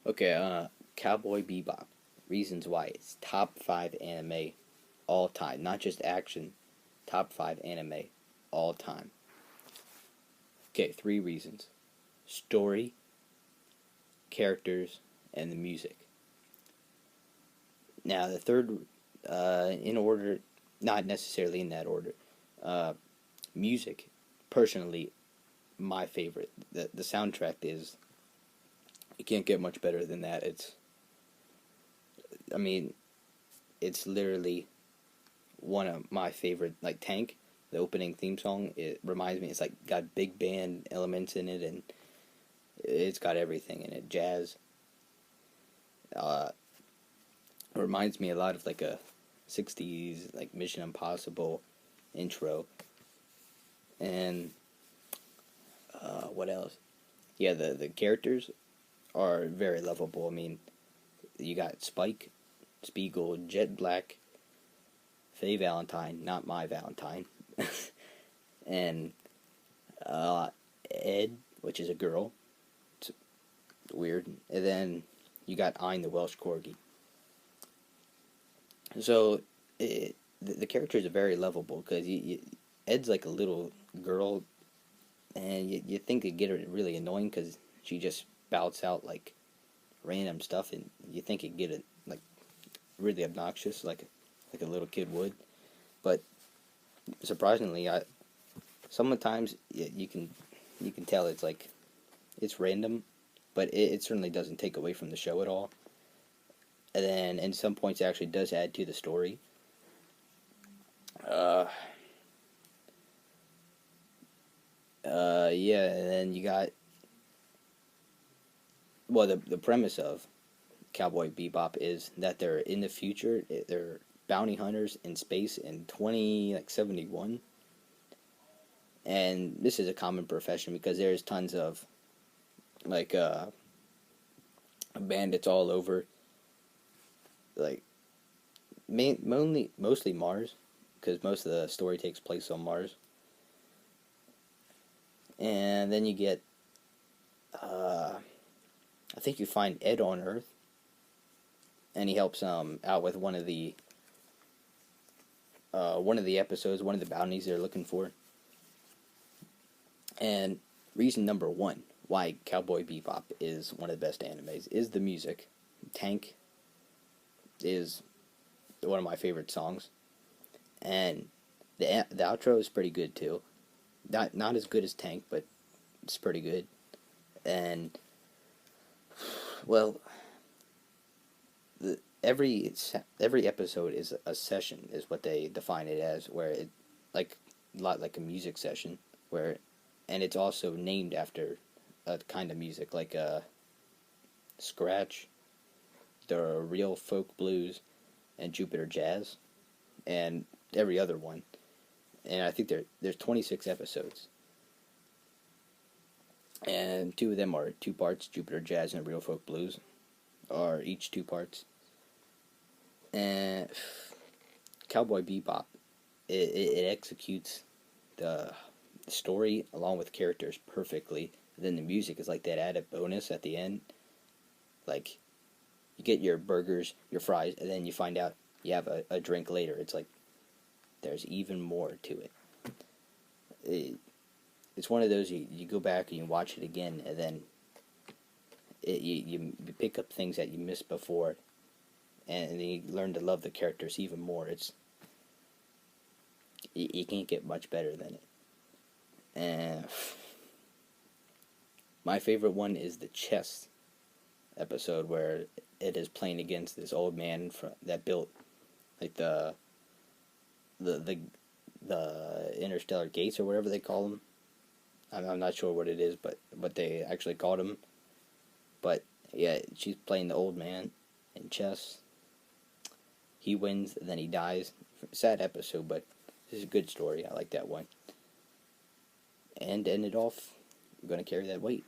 Okay, Cowboy Bebop. Reasons why it's top 5 anime all time. Not just action, top 5 anime all time. Okay, 3 reasons: story, characters, and the music. Now, the third, in order, not necessarily in that order, uh, music, personally, my favorite. The soundtrack is, you can't get much better than that. I mean, it's literally one of my favorite, like Tank, the opening theme song. It reminds me, it's like got big band elements in it, and it's got everything in it. Jazz. Uh, it reminds me a lot of like a '60s like Mission Impossible intro. And what else? Yeah, the characters are very lovable. I mean, you got Spike, Spiegel, Jet Black, Faye Valentine, not my Valentine, and uh, Ed, which is a girl. It's weird. And then you got Ein, the Welsh Corgi. So the characters are very lovable because Ed's like a little girl, and you think it'd get her really annoying because she just spouts out like random stuff, and you think it'd get it like really obnoxious, like a little kid would. But surprisingly, sometimes you can tell it's like it's random, but it certainly doesn't take away from the show at all. And then, in some points, it actually does add to the story. Uh, yeah, and then you got, well, the premise of Cowboy Bebop is that they're in the future. They're bounty hunters in space in 71, and this is a common profession because there's tons of like bandits all over, like mostly Mars, because most of the story takes place on Mars. And then you get, I think you find Ed on Earth, and he helps out with one of the episodes, one of the bounties they're looking for. And reason number one why Cowboy Bebop is one of the best animes is the music. Tank is one of my favorite songs, and the outro is pretty good too. Not as good as Tank, but it's pretty good. And well, every episode is a session, is what they define it as, where it like a lot like a music session, where and it's also named after a kind of music like scratch, the real folk blues, and Jupiter jazz, and every other one. And I think there's 26 episodes, and two of them are 2 parts. Jupiter jazz and real folk blues are each 2 parts. And Cowboy Bebop, it executes the story along with characters perfectly. Then the music is like that added bonus at the end. Like, you get your burgers, your fries, and then you find out you have a drink later. It's like there's even more to it's one of those you go back and you watch it again, and then you pick up things that you missed before, and then you learn to love the characters even more. You can't get much better than it. And my favorite one is the chess episode where it is playing against this old man that built like the the interstellar gates or whatever they call them. I'm not sure what it is, but what they actually called him. But yeah, she's playing the old man in chess. He wins, then he dies. Sad episode, but this is a good story. I like that one. And to end it off, we're going to carry that weight.